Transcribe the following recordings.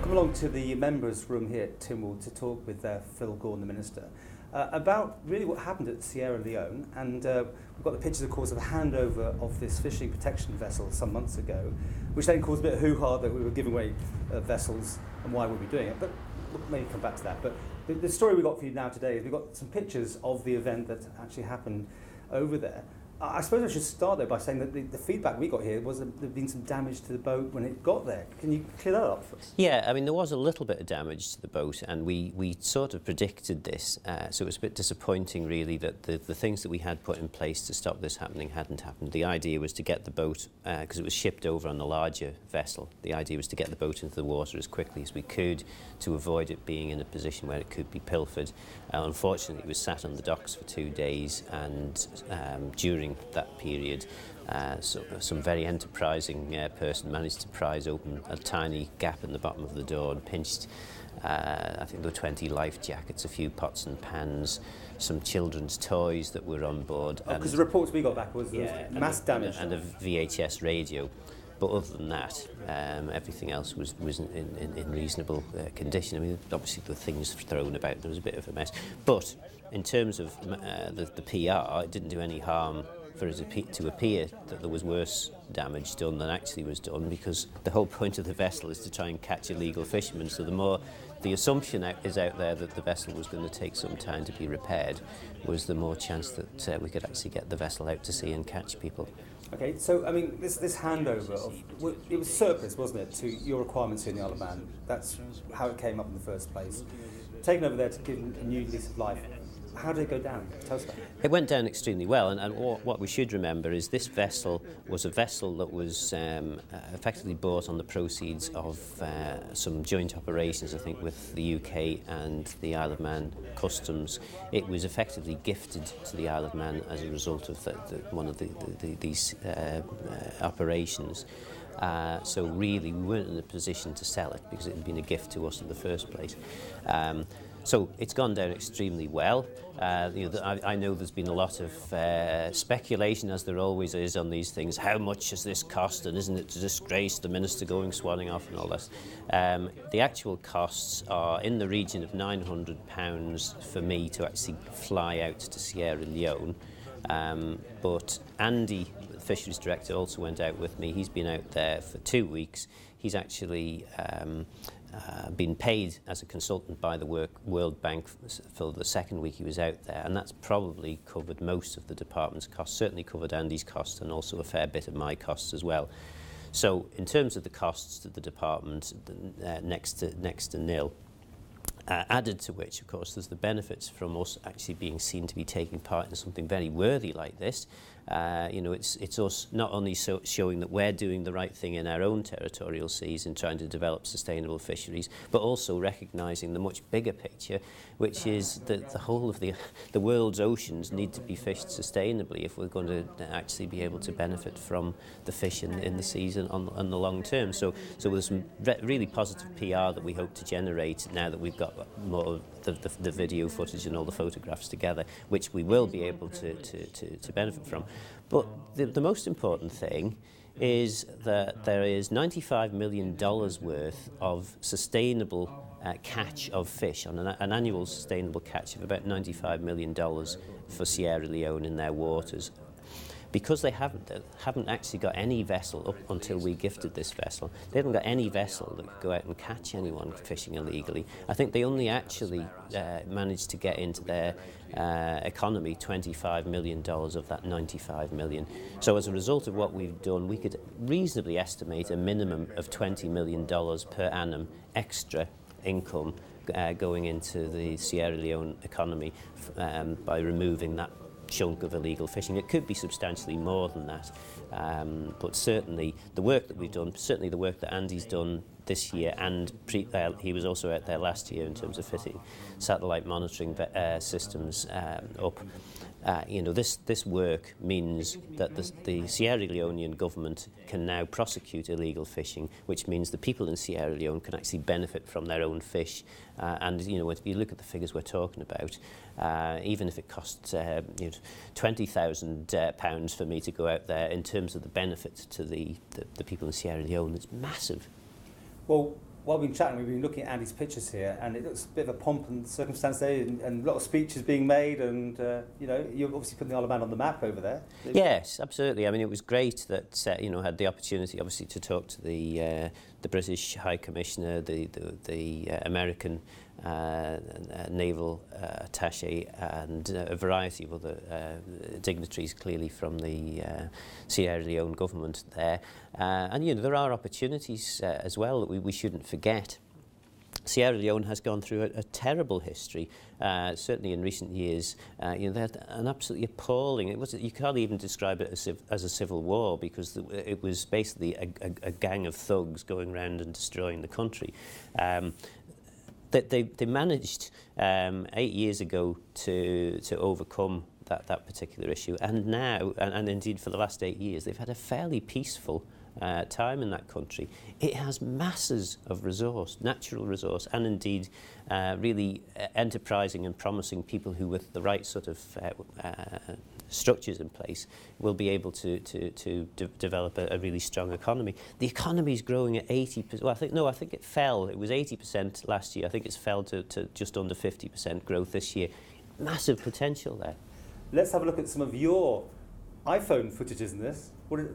come along to the members' room here at Tynwald to talk with Phil Gawne, the Minister, about really what happened at Sierra Leone. And we've got the pictures, of course, of a handover of this fishing protection vessel some months ago, which then caused a bit of hoo-ha that we were giving away vessels and why were we doing it. But we'll maybe come back to that. But the story we've got for you now today is we've got some pictures of the event that actually happened over there. I suppose I should start though by saying that the feedback we got here was that there'd been some damage to the boat when it got there. Can you clear that up for us? Yeah, I mean, there was a little bit of damage to the boat, and we sort of predicted this, so it was a bit disappointing really that the things that we had put in place to stop this happening hadn't happened. The idea was to get the boat, because it was shipped over on a larger vessel, the idea was to get the boat into the water as quickly as we could to avoid it being in a position where it could be pilfered. Unfortunately, it was sat on the docks for 2 days, and during that period, so some very enterprising person managed to prise open a tiny gap in the bottom of the door and pinched, I think there were 20 life jackets, a few pots and pans, some children's toys that were on board. Because the reports we got back was mass damage. And a VHS radio. But other than that, everything else was in reasonable condition. I mean, obviously the things thrown about, there was a bit of a mess. But in terms of the PR, it didn't do any harm for it to appear that there was worse damage done than actually was done, because the whole point of the vessel is to try and catch illegal fishermen. So the more the assumption is out there that the vessel was going to take some time to be repaired, was the more chance that we could actually get the vessel out to sea and catch people. Okay, so I mean, this handover it was surplus, wasn't it, to your requirements here in the Isle of Man? That's how it came up in the first place. Taken over there to give a new lease of life. How did it go down? Tell us about it. It went down extremely well, and what we should remember is this vessel was a vessel that was effectively bought on the proceeds of some joint operations, I think, with the UK and the Isle of Man Customs. It was effectively gifted to the Isle of Man as a result of one of these operations. So really, we weren't in a position to sell it because it had been a gift to us in the first place. So it's gone down extremely well. I know there's been a lot of speculation, as there always is on these things. How much has this cost, and isn't it a disgrace, the Minister going swanning off and all that? The actual costs are in the region of £900 for me to actually fly out to Sierra Leone. But Andy, the Fisheries Director, also went out with me. He's been out there for 2 weeks. He's actually been paid as a consultant by the World Bank for the second week he was out there, and that's probably covered most of the department's costs, certainly covered Andy's costs and also a fair bit of my costs as well. So in terms of the costs to the department, next to nil. Added to which, of course, there's the benefits from us actually being seen to be taking part in something very worthy like this. It's us not only showing that we're doing the right thing in our own territorial seas and trying to develop sustainable fisheries, but also recognising the much bigger picture, which is that the whole of the world's oceans need to be fished sustainably if we're going to actually be able to benefit from the fish in the seas and on the long term. So there's some really positive PR that we hope to generate now that we've got more of the video footage and all the photographs together, which we will be able to benefit from. But the most important thing is that there is $95 million worth of sustainable catch of fish, on an annual sustainable catch of about $95 million for Sierra Leone in their waters. Because they haven't actually got any vessel up until we gifted this vessel. They haven't got any vessel that could go out and catch anyone fishing illegally. I think they only actually managed to get into their economy $25 million of that $95 million. So as a result of what we've done, we could reasonably estimate a minimum of $20 million per annum extra income going into the Sierra Leone economy by removing that chunk of illegal fishing. It could be substantially more than that, but certainly the work that we've done, certainly the work that Andy's done this year, and he was also out there last year in terms of fitting satellite monitoring systems up. This work means that the Sierra Leonean government can now prosecute illegal fishing, which means the people in Sierra Leone can actually benefit from their own fish. And if you look at the figures we're talking about, even if it costs £20,000 for me to go out there, in terms of the benefit to the people in Sierra Leone, it's massive. Well, while we've been chatting, we've been looking at Andy's pictures here, and it looks a bit of a pomp and circumstance there, and a lot of speeches being made, and you know, you're obviously putting the Isle of Man on the map over there. Yes, absolutely. I mean, it was great that you know, had the opportunity, obviously, to talk to the British High Commissioner, the American naval attaché, and a variety of other dignitaries, clearly from the Sierra Leone government there. And you know, there are opportunities as well that we shouldn't forget. Sierra Leone has gone through a terrible history, certainly in recent years. You know, they had an absolutely appalling, you can't even describe it as a civil war, because it was basically a gang of thugs going around and destroying the country. They managed 8 years ago to overcome that particular issue, and now, and indeed for the last 8 years, they've had a fairly peaceful time in that country. It has masses of resource, natural resource, and indeed really enterprising and promising people who, with the right sort of structures in place, will be able to develop a really strong economy. The economy is growing at 80%. Well, I think it fell. It was 80% last year. I think it's fell to just under 50% growth this year. Massive potential there. Let's have a look at some of your iPhone footages in this.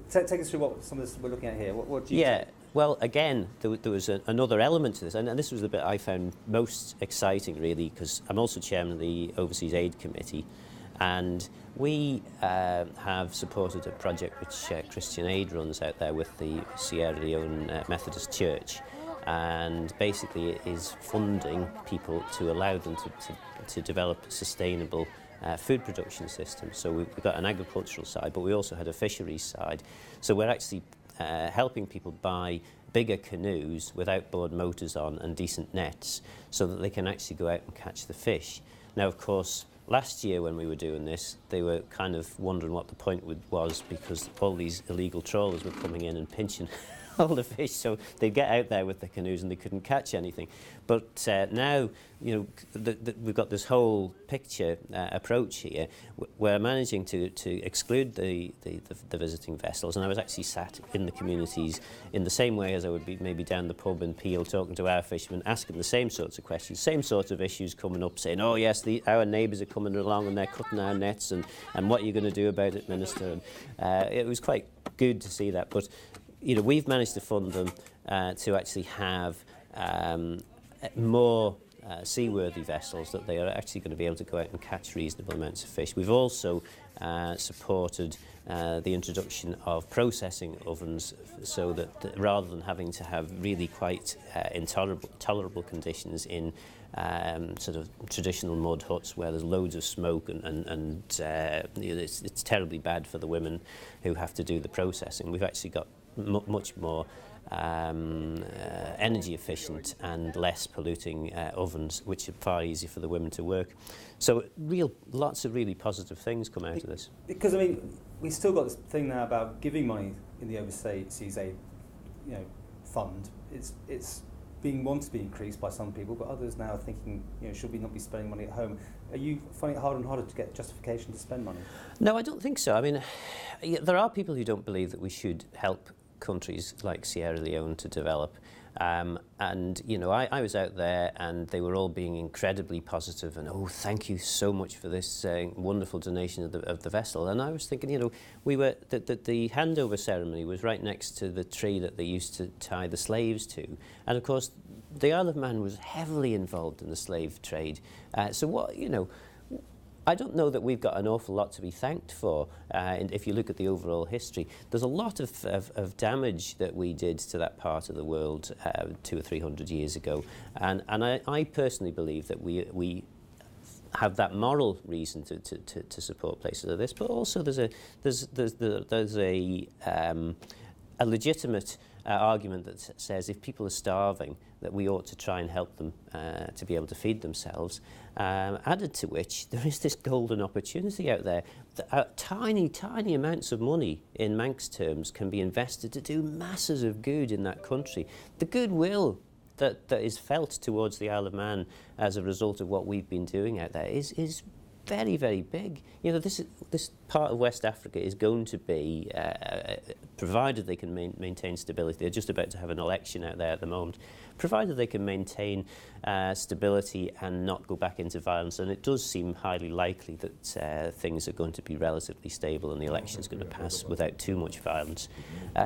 Take us through what some of this we're looking at here. What do you think? Well, again, there was another element to this, and this was the bit I found most exciting, really, because I'm also chairman of the Overseas Aid Committee, and we have supported a project which Christian Aid runs out there with the Sierra Leone Methodist Church, and basically it is funding people to allow them to develop sustainable food production systems. So we've got an agricultural side, but we also had a fisheries side. So we're actually helping people buy bigger canoes with outboard motors on and decent nets, so that they can actually go out and catch the fish. Now, of course, last year when we were doing this, they were kind of wondering what the point was, because all these illegal trawlers were coming in and pinching all the fish, so they'd get out there with the canoes and they couldn't catch anything. But now, you know, we've got this whole picture approach here. We're managing to exclude the visiting vessels, and I was actually sat in the communities in the same way as I would be maybe down the pub in Peel talking to our fishermen, asking the same sorts of questions, same sorts of issues coming up, saying, oh yes, our neighbours are coming along and they're cutting our nets, and what are you going to do about it, Minister? And it was quite good to see that. But you know, we've managed to fund them to actually have more seaworthy vessels, that they are actually going to be able to go out and catch reasonable amounts of fish. We've also supported the introduction of processing ovens, so that rather than having to have really quite intolerable conditions in sort of traditional mud huts where there's loads of smoke and you know, it's terribly bad for the women who have to do the processing. We've actually got much more energy efficient and less polluting ovens, which are far easier for the women to work. So lots of really positive things come out of this. Because I mean, we've still got this thing now about giving money in the overseas aid, you know, fund. It's being wanted to be increased by some people, but others now are thinking, you know, should we not be spending money at home? Are you finding it harder and harder to get justification to spend money? No, I don't think so. I mean, there are people who don't believe that we should help countries like Sierra Leone to develop. And, you know, I was out there and they were all being incredibly positive and, oh, thank you so much for this wonderful donation of the vessel. And I was thinking, you know, the handover ceremony was right next to the tree that they used to tie the slaves to. And, of course, the Isle of Man was heavily involved in the slave trade. So what, you know, I don't know that we've got an awful lot to be thanked for. And if you look at the overall history, there's a lot of damage that we did to that part of the world 200 or 300 years ago. And I personally believe that we have that moral reason to support places like this. But also there's a legitimate argument that says if people are starving, that we ought to try and help them to be able to feed themselves. Added to which, there is this golden opportunity out there. Tiny amounts of money in Manx terms can be invested to do masses of good in that country. The goodwill that is felt towards the Isle of Man as a result of what we've been doing out there is very, very big. You know, this part of West Africa is going to be provided they can maintain stability. They're just about to have an election out there at the moment. Provided they can maintain stability and not go back into violence, and it does seem highly likely that things are going to be relatively stable and the election is going to pass without too much violence.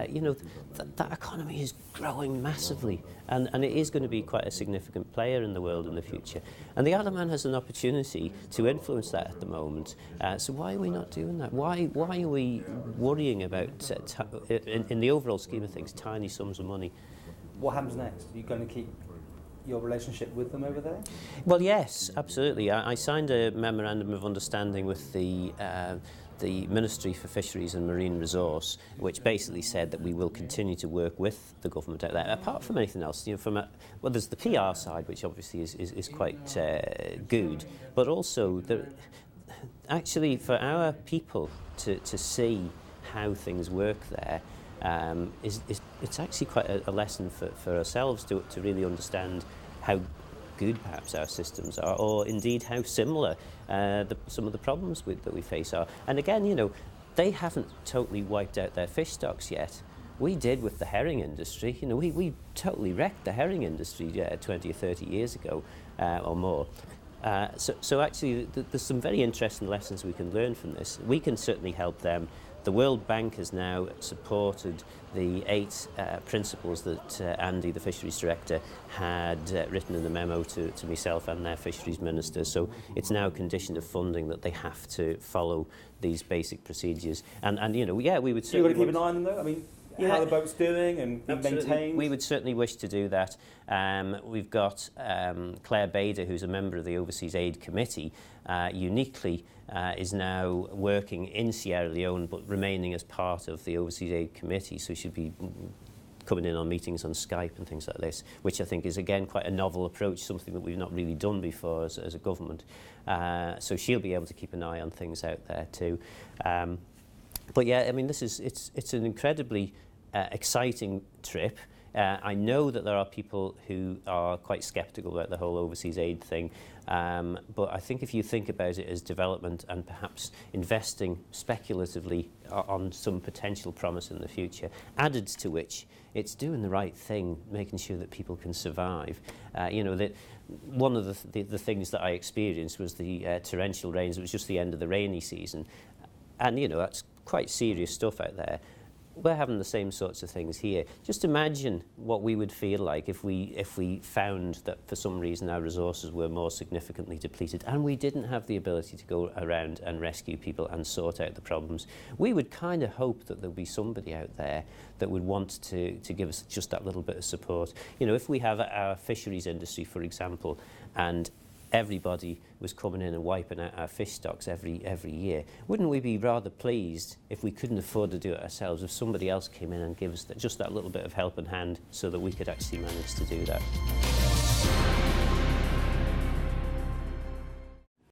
You know, that economy is growing massively, and it is going to be quite a significant player in the world in the future. And the Isle of Man has an opportunity to influence that at the moment. So why are we not doing that? Why are we worrying about, in the overall scheme of things, tiny sums of money? What happens next? Are you going to keep your relationship with them over there? Well, yes, absolutely. I signed a memorandum of understanding with the Ministry for Fisheries and Marine Resource, which basically said that we will continue to work with the government out there. Apart from anything else, you know, well, there's the PR side, which obviously is quite good, but also actually for our people to see how things work there. It's actually quite a lesson for ourselves to really understand how good perhaps our systems are, or indeed how similar some of the problems that we face are. And again, you know, they haven't totally wiped out their fish stocks yet. We did with the herring industry. You know, we totally wrecked the herring industry 20 or 30 years ago or more. So actually, there's some very interesting lessons we can learn from this. We can certainly help them. The World Bank has now supported the 8 principles that Andy, the Fisheries Director, had written in the memo to myself and their Fisheries Minister. So it's now a condition of funding that they have to follow these basic procedures. And you know, yeah, we would certainly... You've got to keep an eye on them, though? I mean, how the boat's doing and maintained? We would certainly wish to do that. We've got Claire Bader, who's a member of the Overseas Aid Committee, uniquely is now working in Sierra Leone but remaining as part of the Overseas Aid Committee, so she'll be coming in on meetings on Skype and things like this, which I think is again quite a novel approach, something that we've not really done before as a government. So she'll be able to keep an eye on things out there too. But yeah, I mean, it's an incredibly exciting trip. I know that there are people who are quite sceptical about the whole overseas aid thing, but I think if you think about it as development and perhaps investing speculatively on some potential promise in the future, added to which it's doing the right thing, making sure that people can survive. You know, that one of the things that I experienced was the torrential rains. It was just the end of the rainy season, and you know, that's quite serious stuff out there. We're having the same sorts of things here. Just imagine what we would feel like if we found that for some reason our resources were more significantly depleted and we didn't have the ability to go around and rescue people and sort out the problems. We would kind of hope that there'll be somebody out there that would want to give us just that little bit of support. You know, if we have our fisheries industry, for example, and everybody was coming in and wiping out our fish stocks every year, wouldn't we be rather pleased if we couldn't afford to do it ourselves, if somebody else came in and gave us just that little bit of help and hand so that we could actually manage to do that?